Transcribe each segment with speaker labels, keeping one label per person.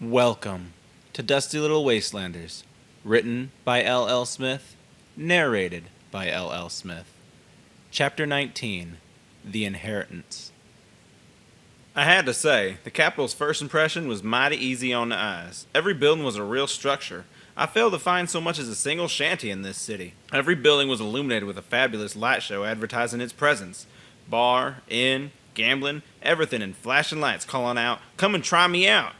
Speaker 1: Welcome to Dusty Little Wastelanders, written by L.L. Smith, narrated by L.L. Smith. Chapter 19, The Inheritance. I had to say, the capital's first impression was mighty easy on the eyes. Every building was a real structure. I failed to find so much as a single shanty in this city. Every building was illuminated with a fabulous light show advertising its presence. Bar, inn, gambling, everything in flashing lights calling out, "Come and try me out!"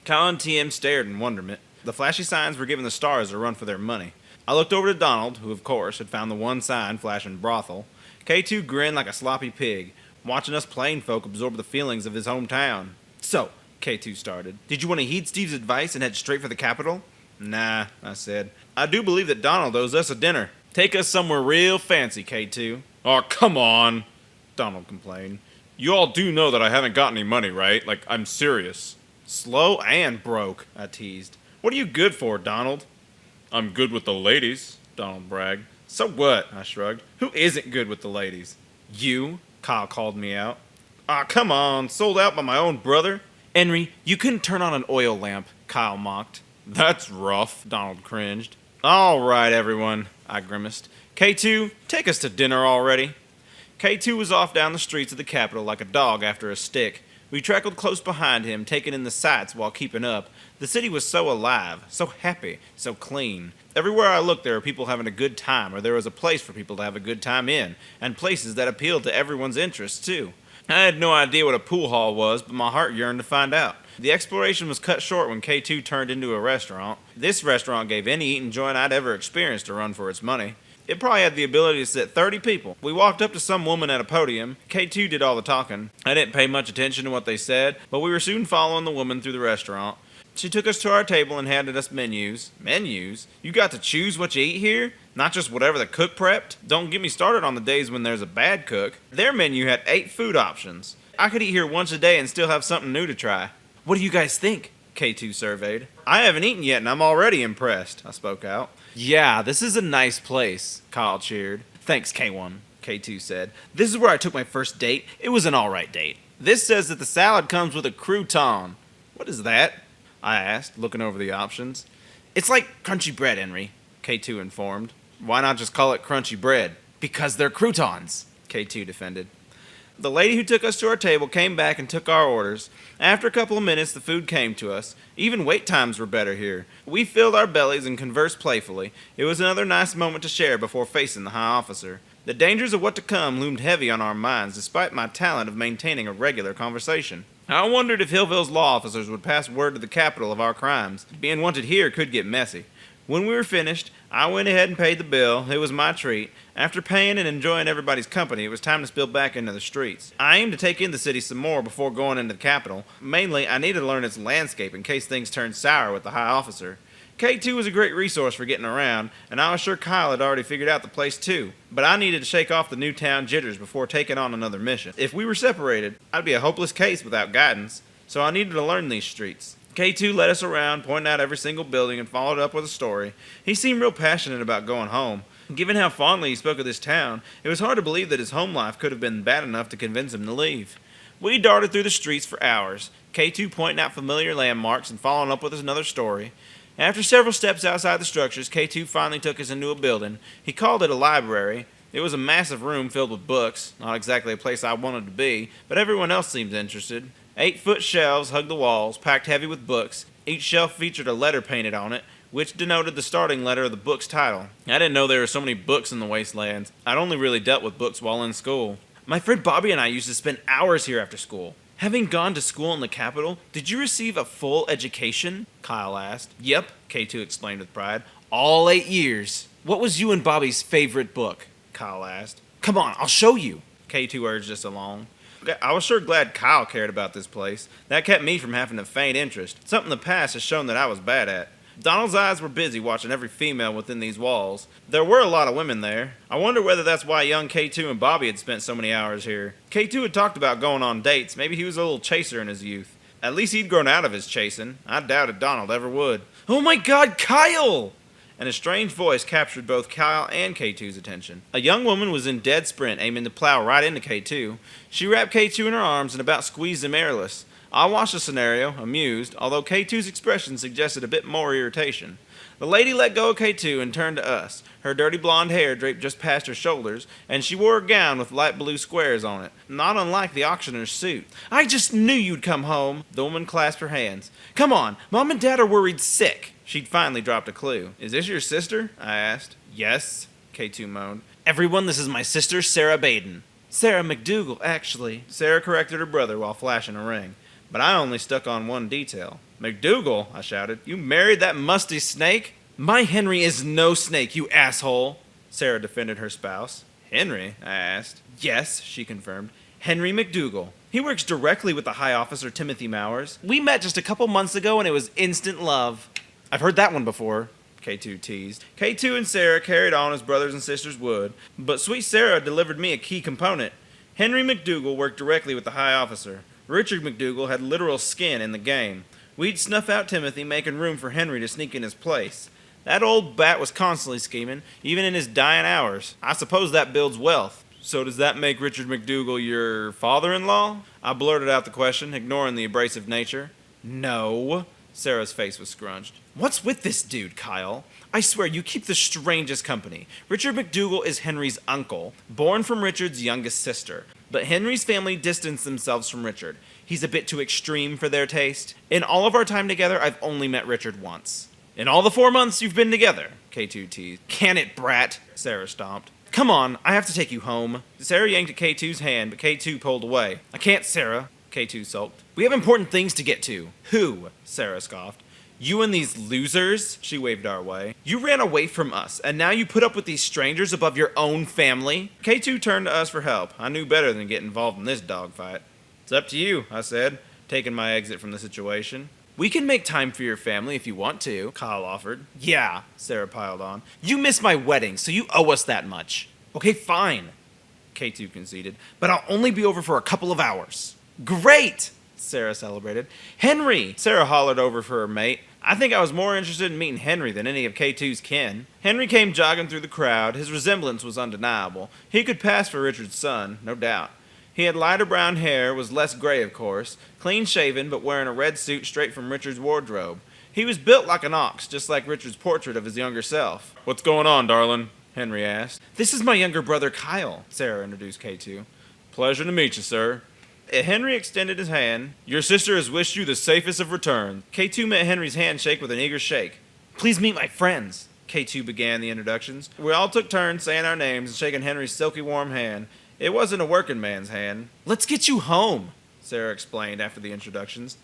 Speaker 1: Kyle and TM stared in wonderment. The flashy signs were giving the stars a run for their money. I looked over to Donald, who of course had found the one sign flashing brothel. K2 grinned like a sloppy pig, watching us plain folk absorb the feelings of his hometown. "So," K2 started, "did you want to heed Steve's advice and head straight for the capital?" "Nah," I said. "I do believe that Donald owes us a dinner. Take us somewhere real fancy, K2. "Oh, come on," Donald complained. "You all do know that I haven't got any money, right? Like, I'm serious." "Slow and broke," I teased. "What are you good for, Donald?" "I'm good with the ladies," Donald bragged. "So what?" I shrugged. "Who isn't good with the ladies?" "You," Kyle called me out. "Aw, come on, sold out by my own brother." "Enry, you couldn't turn on an oil lamp," Kyle mocked. "That's rough," Donald cringed. "All right, everyone," I grimaced. "K2, take us to dinner already." K2 was off down the streets of the capital like a dog after a stick. We trackled close behind him, taking in the sights while keeping up. The city was so alive, so happy, so clean. Everywhere I looked there were people having a good time, or there was a place for people to have a good time in, and places that appealed to everyone's interests, too. I had no idea what a pool hall was, but my heart yearned to find out. The exploration was cut short when K2 turned into a restaurant. This restaurant gave any eating joint I'd ever experienced a run for its money. It probably had the ability to sit 30 people. We walked up to some woman at a podium. K2 did all the talking. I didn't pay much attention to what they said, but we were soon following the woman through the restaurant. She took us to our table and handed us menus. Menus? You got to choose what you eat here? Not just whatever the cook prepped? Don't get me started on the days when there's a bad cook. Their menu had 8 food options. I could eat here once a day and still have something new to try. "What do you guys think?" K2 surveyed. "I haven't eaten yet and I'm already impressed," I spoke out. "Yeah, this is a nice place," Kyle cheered. "Thanks, K1, K2 said. "This is where I took my first date. It was an alright date. This says that the salad comes with a crouton." "What is that?" I asked, looking over the options. "It's like crunchy bread, Enry," K2 informed. "Why not just call it crunchy bread?" "Because they're croutons," K2 defended. The lady who took us to our table came back and took our orders. After a couple of minutes, the food came to us. Even wait times were better here. We filled our bellies and conversed playfully. It was another nice moment to share before facing the high officer. The dangers of what to come loomed heavy on our minds, despite my talent of maintaining a regular conversation. I wondered if Hillville's law officers would pass word to the capital of our crimes. Being wanted here could get messy. When we were finished, I went ahead and paid the bill. It was my treat. After paying and enjoying everybody's company, it was time to spill back into the streets. I aimed to take in the city some more before going into the capital. Mainly, I needed to learn its landscape in case things turned sour with the high officer. K2 was a great resource for getting around, and I was sure Kyle had already figured out the place too. But I needed to shake off the new town jitters before taking on another mission. If we were separated, I'd be a hopeless case without guidance, so I needed to learn these streets. K2 led us around, pointing out every single building, and followed up with a story. He seemed real passionate about going home. Given how fondly he spoke of this town, it was hard to believe that his home life could have been bad enough to convince him to leave. We darted through the streets for hours, K2 pointing out familiar landmarks and following up with another story. After several steps outside the structures, K2 finally took us into a building. He called it a library. It was a massive room filled with books, not exactly a place I wanted to be, but everyone else seemed interested. 8-foot shelves hugged the walls, packed heavy with books. Each shelf featured a letter painted on it, which denoted the starting letter of the book's title. I didn't know there were so many books in the Wastelands. I'd only really dealt with books while in school. "My friend Bobby and I used to spend hours here after school." "Having gone to school in the capital, did you receive a full education?" Kyle asked. "Yep," K2 explained with pride. "All 8 years." "What was you and Bobby's favorite book?" Kyle asked. "Come on, I'll show you," K2 urged us along. I was sure glad Kyle cared about this place. That kept me from having to feign interest, something the past has shown that I was bad at. Donald's eyes were busy watching every female within these walls. There were a lot of women there. I wonder whether that's why young K2 and Bobby had spent so many hours here. K2 had talked about going on dates. Maybe he was a little chaser in his youth. At least he'd grown out of his chasing. I doubted Donald ever would. "Oh my God, Kyle!" and a strange voice captured both Kyle and K2's attention. A young woman was in dead sprint, aiming to plow right into K2. She wrapped K2 in her arms and about squeezed him airless. I watched the scenario, amused, although K2's expression suggested a bit more irritation. The lady let go of K2 and turned to us. Her dirty blonde hair draped just past her shoulders, and she wore a gown with light blue squares on it, not unlike the auctioneer's suit. "I just knew you'd come home." The woman clasped her hands. "Come on, Mom and Dad are worried sick." She'd finally dropped a clue. "Is this your sister?" I asked. "Yes," K2 moaned. "Everyone, this is my sister, Sarah Baden." "Sarah McDougal, actually." Sarah corrected her brother while flashing a ring. But I only stuck on one detail. "McDougal," I shouted. "You married that musty snake?" "My Henry is no snake, you asshole," Sarah defended her spouse. "Henry?" I asked. "Yes," she confirmed. "Henry McDougal. He works directly with the High Officer Timothy Mowers. We met just a couple months ago and it was instant love." "I've heard that one before," K2 teased. K2 and Sarah carried on as brothers and sisters would, but sweet Sarah delivered me a key component. Henry McDougal worked directly with the High Officer. Richard McDougal had literal skin in the game. We'd snuff out Timothy, making room for Henry to sneak in his place. That old bat was constantly scheming, even in his dying hours. I suppose that builds wealth. "So does that make Richard McDougal your father-in-law?" I blurted out the question, ignoring the abrasive nature. "No." Sarah's face was scrunched. "What's with this dude, Kyle? I swear you keep the strangest company. Richard McDougal is Henry's uncle, born from Richard's youngest sister. But Henry's family distanced themselves from Richard. He's a bit too extreme for their taste. In all of our time together, I've only met Richard once." "In all the 4 months you've been together," K2 teased. "Can it, brat?" Sarah stomped. "Come on, I have to take you home." Sarah yanked at K2's hand, but K2 pulled away. "I can't, Sarah," K2 sulked. "We have important things to get to." "Who?" Sarah scoffed. "You and these losers?" She waved our way. "You ran away from us, and now you put up with these strangers above your own family?" K2 turned to us for help. I knew better than to get involved in this dogfight. "It's up to you," I said, taking my exit from the situation. "We can make time for your family if you want to," Kyle offered. "Yeah," Sarah piled on. "You missed my wedding, so you owe us that much." "Okay, fine," K2 conceded, "but I'll only be over for a couple of hours." "Great!" Sarah celebrated. "Henry!" Sarah hollered over for her mate. I think I was more interested in meeting Henry than any of K2's kin. Henry came jogging through the crowd. His resemblance was undeniable. He could pass for Richard's son, no doubt. He had lighter brown hair, was less gray of course, clean-shaven but wearing a red suit straight from Richard's wardrobe. He was built like an ox, just like Richard's portrait of his younger self. "What's going on, darling?" Henry asked. "This is my younger brother Kyle," Sarah introduced K2. "Pleasure to meet you, sir." Henry extended his hand. "Your sister has wished you the safest of returns." K2 met Henry's handshake with an eager shake. "Please meet my friends." K2 began the introductions. We all took turns saying our names and shaking Henry's silky warm hand. It wasn't a working man's hand. "Let's get you home," Sarah explained after the introductions.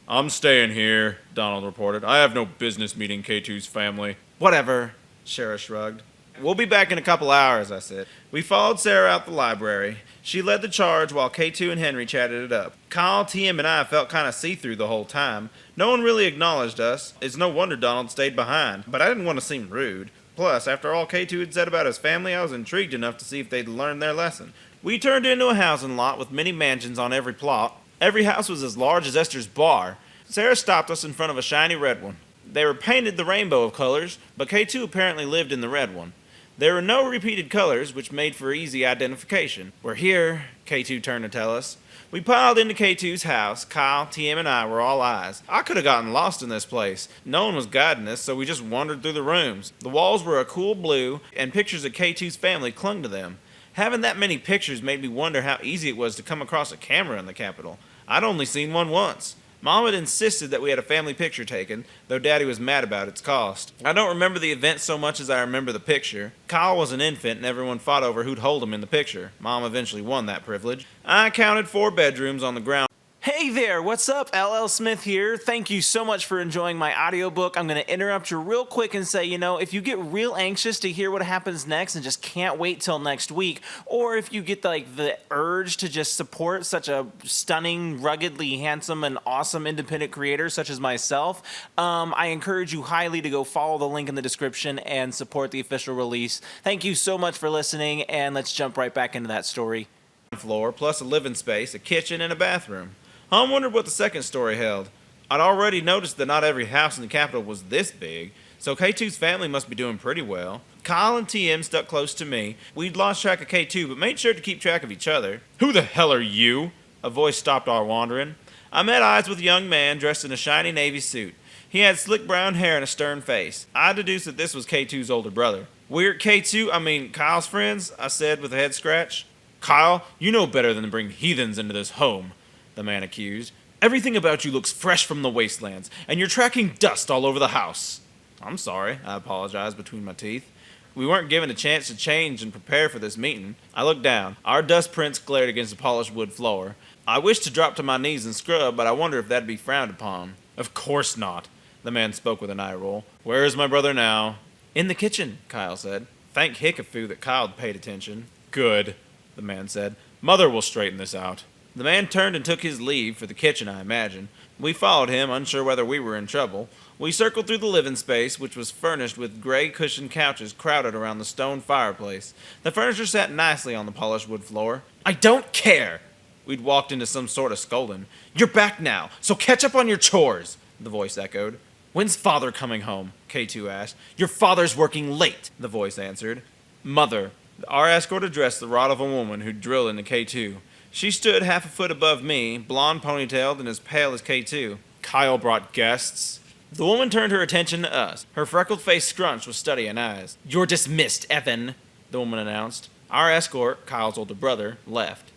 Speaker 1: "I'm staying here," Donald reported. "I have no business meeting K2's family." "Whatever," Sarah shrugged. "We'll be back in a couple hours," I said. We followed Sarah out the library. She led the charge while K2 and Henry chatted it up. Kyle, TM, and I felt kind of see-through the whole time. No one really acknowledged us. It's no wonder Donald stayed behind, but I didn't want to seem rude. Plus, after all K2 had said about his family, I was intrigued enough to see if they'd learned their lesson. We turned into a housing lot with many mansions on every plot. Every house was as large as Esther's bar. Sarah stopped us in front of a shiny red one. They were painted the rainbow of colors, but K2 apparently lived in the red one. There were no repeated colors, which made for easy identification. "We're here," K2 turned to tell us. We piled into K2's house. Kyle, TM, and I were all eyes. I could have gotten lost in this place. No one was guiding us, so we just wandered through the rooms. The walls were a cool blue, and pictures of K2's family clung to them. Having that many pictures made me wonder how easy it was to come across a camera in the Capitol. I'd only seen one once. Mom had insisted that we had a family picture taken, though Daddy was mad about its cost. I don't remember the event so much as I remember the picture. Kyle was an infant and everyone fought over who'd hold him in the picture. Mom eventually won that privilege. I counted 4 bedrooms on the ground. Hey there, what's up? LL Smith here. Thank you so much for enjoying my audiobook. I'm going to interrupt you real quick and say, if you get real anxious to hear what happens next and just can't wait till next week, or if you get the urge to just support such a stunning, ruggedly handsome, and awesome independent creator such as myself, I encourage you highly to go follow the link in the description and support the official release. Thank you so much for listening, and let's jump right back into that story. Floor plus a living space, a kitchen, and a bathroom. I wondered what the second story held. I'd already noticed that not every house in the Capitol was this big. So K2's family must be doing pretty well. Kyle and TM stuck close to me. We'd lost track of K2, but made sure to keep track of each other. Who the hell are you? A voice stopped our wandering. I met eyes with a young man dressed in a shiny navy suit. He had slick brown hair and a stern face. I deduced that this was K2's older brother. We're Kyle's friends, I said with a head scratch. Kyle, you know better than to bring heathens into this home, the man accused. Everything about you looks fresh from the wastelands, and you're tracking dust all over the house. I'm sorry, I apologized between my teeth. We weren't given a chance to change and prepare for this meeting. I looked down. Our dust prints glared against the polished wood floor. I wished to drop to my knees and scrub, but I wonder if that'd be frowned upon. Of course not, the man spoke with an eye roll. Where is my brother now? In the kitchen, Kyle said. Thank Hickafoo that Kyle paid attention. Good, the man said. Mother will straighten this out. The man turned and took his leave for the kitchen, I imagine. We followed him, unsure whether we were in trouble. We circled through the living space, which was furnished with gray cushioned couches crowded around the stone fireplace. The furniture sat nicely on the polished wood floor. I don't care! We'd walked into some sort of scolding. You're back now, so catch up on your chores, the voice echoed. When's father coming home? K2 asked. Your father's working late, the voice answered. Mother. Our escort addressed the rod of a woman who'd drilled into K2. She stood half a foot above me, blonde ponytailed and as pale as K2. Kyle brought guests. The woman turned her attention to us, her freckled face scrunched with studying eyes. You're dismissed, Evan, the woman announced. Our escort, Kyle's older brother, left.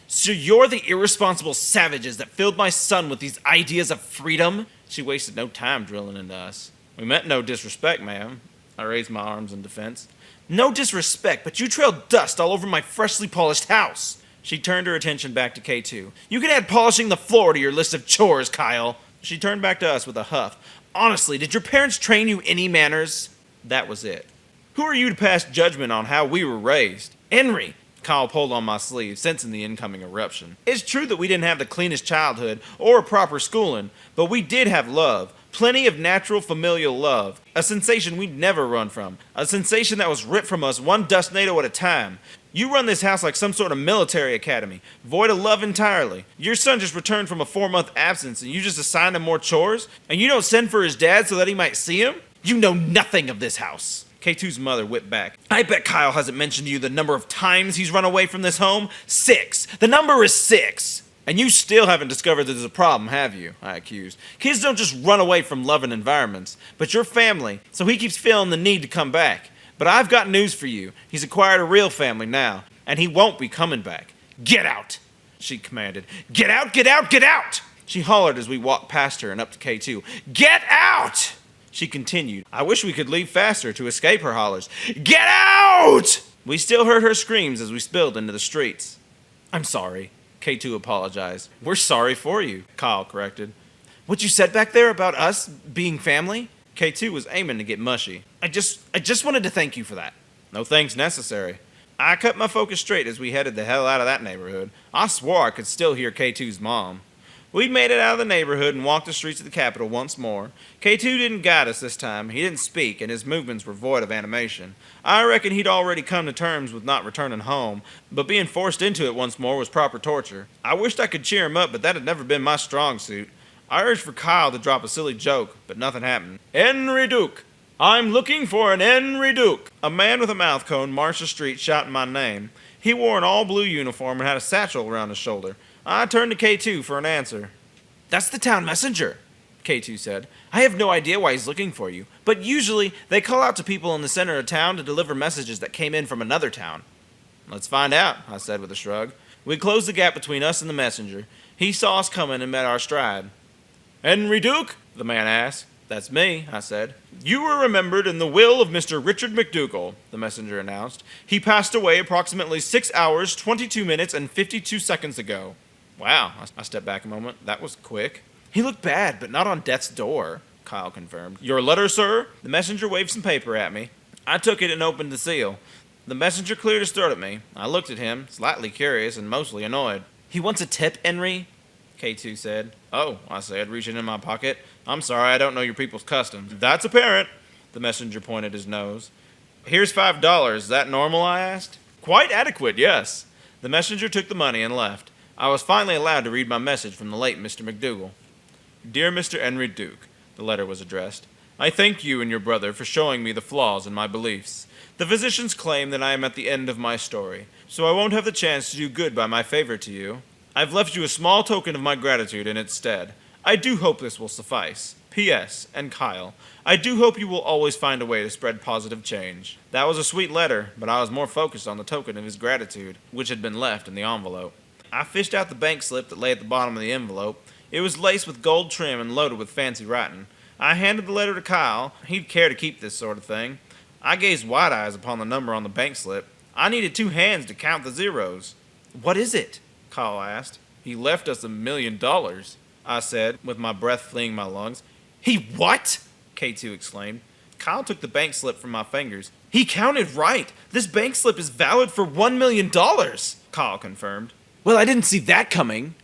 Speaker 1: So you're the irresponsible savages that filled my son with these ideas of freedom? She wasted no time drilling into us. We meant no disrespect, ma'am. I raised my arms in defense. No disrespect, but you trailed dust all over my freshly polished house. She turned her attention back to K2. You can add polishing the floor to your list of chores, Kyle. She turned back to us with a huff. Honestly, did your parents train you any manners? That was it. Who are you to pass judgment on how we were raised? Enry! Kyle pulled on my sleeve, sensing the incoming eruption. It's true that we didn't have the cleanest childhood or proper schooling, but we did have love. Plenty of natural familial love. A sensation we'd never run from. A sensation that was ripped from us one dust NATO at a time. You run this house like some sort of military academy, void of love entirely. Your son just returned from a 4-month absence and you just assigned him more chores? And you don't send for his dad so that he might see him? You know nothing of this house. K2's mother whipped back. I bet Kyle hasn't mentioned to you the number of times he's run away from this home. 6. The number is 6. And you still haven't discovered that there's a problem, have you? I accused. Kids don't just run away from loving environments, but your family, so he keeps feeling the need to come back. But I've got news for you. He's acquired a real family now, and he won't be coming back. Get out, she commanded. Get out, get out, get out! She hollered as we walked past her and up to K2. Get out! She continued. I wish we could leave faster to escape her hollers. Get out! We still heard her screams as we spilled into the streets. I'm sorry, K2 apologized. We're sorry for you, Kyle corrected. What you said back there about us being family? K2 was aiming to get mushy. I just wanted to thank you for that. No thanks necessary. I cut my focus straight as we headed the hell out of that neighborhood. I swore I could still hear K2's mom. We'd made it out of the neighborhood and walked the streets of the capital once more. K2 didn't guide us this time. He didn't speak, and his movements were void of animation. I reckon he'd already come to terms with not returning home, but being forced into it once more was proper torture. I wished I could cheer him up, but that had never been my strong suit. I urged for Kyle to drop a silly joke, but nothing happened. Enry Duke! I'm looking for an Enry Duke! A man with a mouth cone marched the street shouting my name. He wore an all-blue uniform and had a satchel around his shoulder. I turned to K2 for an answer. That's the town messenger, K2 said. I have no idea why he's looking for you, but usually they call out to people in the center of town to deliver messages that came in from another town. Let's find out, I said with a shrug. We closed the gap between us and the messenger. He saw us coming and met our stride. Enry Duke? The man asked. That's me, I said. You were remembered in the will of Mr. Richard McDougall, the messenger announced. He passed away approximately 6 hours, 22 minutes, and 52 seconds ago. Wow, I stepped back a moment. That was quick. He looked bad, but not on death's door, Kyle confirmed. Your letter, sir? The messenger waved some paper at me. I took it and opened the seal. The messenger cleared his throat at me. I looked at him, slightly curious and mostly annoyed. He wants a tip, Enry? K2 said. Oh, I said, reaching in my pocket. I'm sorry, I don't know your people's customs. That's apparent. The messenger pointed his nose. Here's $5. Is that normal, I asked. Quite adequate, yes. The messenger took the money and left. I was finally allowed to read my message from the late Mr. McDougall. Dear Mr. Enry Duke, the letter was addressed. I thank you and your brother for showing me the flaws in my beliefs. The physicians claim that I am at the end of my story, so I won't have the chance to do good by my favor to you. I've left you a small token of my gratitude in its stead. I do hope this will suffice. P.S. And Kyle, I do hope you will always find a way to spread positive change. That was a sweet letter, but I was more focused on the token of his gratitude, which had been left in the envelope. I fished out the bank slip that lay at the bottom of the envelope. It was laced with gold trim and loaded with fancy writing. I handed the letter to Kyle. He'd care to keep this sort of thing. I gazed wide eyes upon the number on the bank slip. I needed 2 hands to count the zeros. What is it? Kyle asked. He left us $1 million, I said, with my breath fleeing my lungs. He what? K2 exclaimed. Kyle took the bank slip from my fingers. He counted right. This bank slip is valid for $1 million, Kyle confirmed. Well, I didn't see that coming,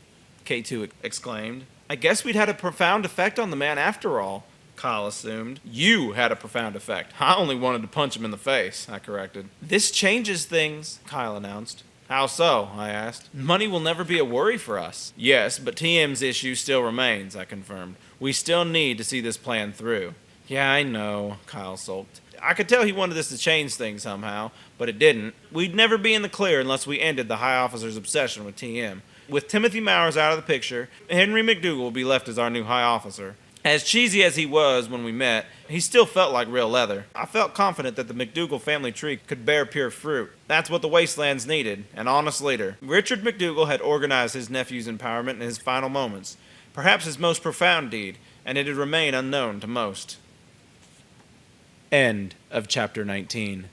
Speaker 1: K2 exclaimed. I guess we'd had a profound effect on the man after all, Kyle assumed. You had a profound effect. I only wanted to punch him in the face, I corrected. This changes things, Kyle announced. How so? I asked. Money will never be a worry for us. Yes, but TM's issue still remains, I confirmed. We still need to see this plan through. Yeah, I know, Kyle sulked. I could tell he wanted this to change things somehow, but it didn't. We'd never be in the clear unless we ended the High Officer's obsession with TM. With Timothy Mowers out of the picture, Henry McDougal will be left as our new High Officer. As cheesy as he was when we met, he still felt like real leather. I felt confident that the McDougal family tree could bear pure fruit. That's what the Wastelands needed, an honest leader. Richard McDougal had organized his nephew's empowerment in his final moments, perhaps his most profound deed, and it had remained unknown to most. End of chapter 19.